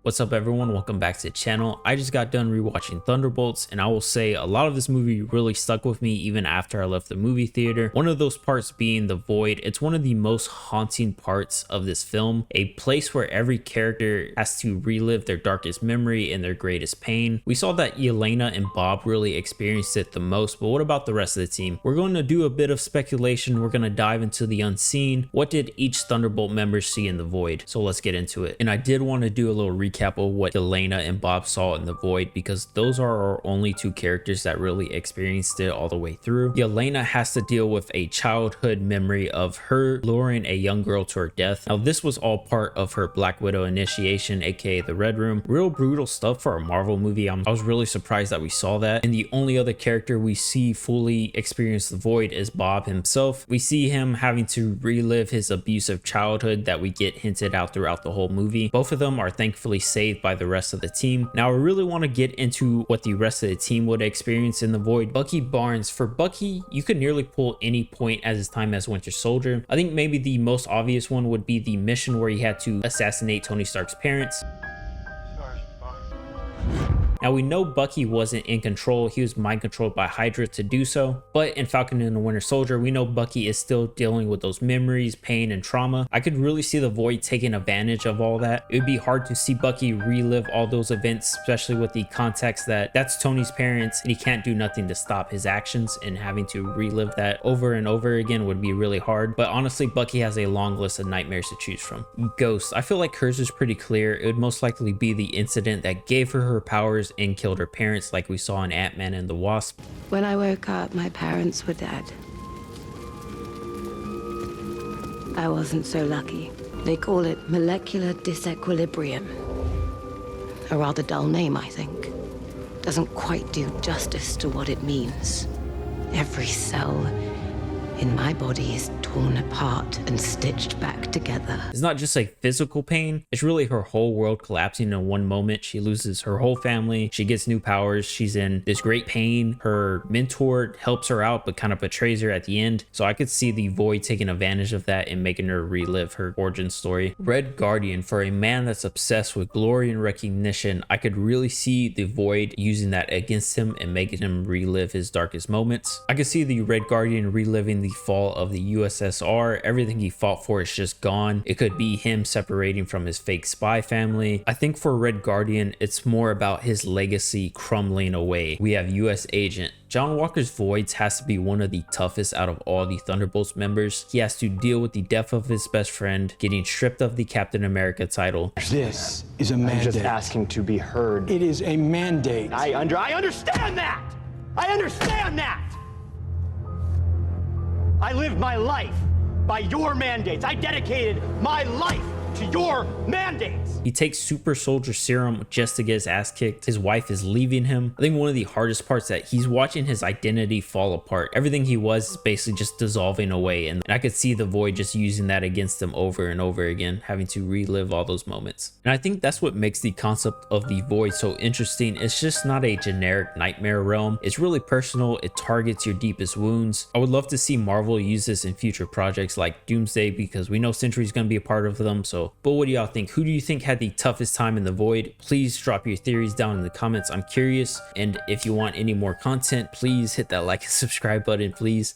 What's up everyone, welcome back to the channel. I just got done rewatching Thunderbolts and I will say a lot of this movie really stuck with me even after I left the movie theater. One of those parts being the void. It's one of the most haunting parts of this film, a place where every character has to relive their darkest memory and their greatest pain. We saw that Yelena and Bob really experienced it the most, but what about the rest of the team? We're going to do a bit of speculation. We're going to dive into the unseen. What did each Thunderbolt member see in the void? So let's get into it. And I did want to do a little recap of what Yelena and Bob saw in the void, because those are our only two characters that really experienced it all the way through. Yelena has to deal with a childhood memory of her luring a young girl to her death. Now this was all part of her Black Widow initiation, aka the Red Room. Real brutal stuff for a Marvel movie. I was really surprised that we saw that. And the only other character we see fully experience the void is Bob himself. We see him having to relive his abusive childhood that we get hinted out throughout the whole movie. Both of them are thankfully saved by the rest of the team. Now I really want to get into what the rest of the team would experience in the void. Bucky Barnes. For Bucky, you could nearly pull any point as his time as Winter Soldier. I think maybe the most obvious one would be the mission where he had to assassinate Tony Stark's parents. Now we know Bucky wasn't in control, he was mind controlled by Hydra to do so, but in Falcon and the Winter Soldier, we know Bucky is still dealing with those memories, pain, and trauma. I could really see the void taking advantage of all that. It would be hard to see Bucky relive all those events, especially with the context that that's Tony's parents and he can't do nothing to stop his actions, and having to relive that over and over again would be really hard. But honestly, Bucky has a long list of nightmares to choose from. Ghost. I feel like hers is pretty clear. It would most likely be the incident that gave her powers and killed her parents, like we saw in Ant-Man and the Wasp. When I woke up, my parents were dead. I wasn't so lucky. They call it molecular disequilibrium. A rather dull name, I think. Doesn't quite do justice to what it means. Every cell in my body is torn apart and stitched back together. It's not just like physical pain, it's really her whole world collapsing in one moment. She loses her whole family, she gets new powers, she's in this great pain. Her mentor helps her out but kind of betrays her at the end. So I could see the void taking advantage of that and making her relive her origin story. Red Guardian. For a man that's obsessed with glory and recognition, I could really see the void using that against him and making him relive his darkest moments. I could see the Red Guardian reliving the fall of the USSR. Everything he fought for is just gone. It could be him separating from his fake spy family. I think for Red Guardian, it's more about his legacy crumbling away. We have US Agent. John Walker's voids has to be one of the toughest out of all the Thunderbolts members. He has to deal with the death of his best friend, getting stripped of the Captain America title. This is a mandate. I'm just asking to be heard. It is a mandate. I understand that! I understand that! I lived my life by your mandates. I dedicated my life to your mandates. He takes super soldier serum just to get his ass kicked. His wife is leaving him. I think one of the hardest parts that he's watching his identity fall apart. Everything he was is basically just dissolving away, and I could see the void just using that against him over and over again, having to relive all those moments. And I think that's what makes the concept of the void so interesting. It's just not a generic nightmare realm. It's really personal. It targets your deepest wounds. I would love to see Marvel use this in future projects like Doomsday, because we know Sentry's going to be a part of them. But what do y'all think? Who do you think had the toughest time in the void? Please drop your theories down in the comments. I'm curious. And if you want any more content, please hit that like and subscribe button, please.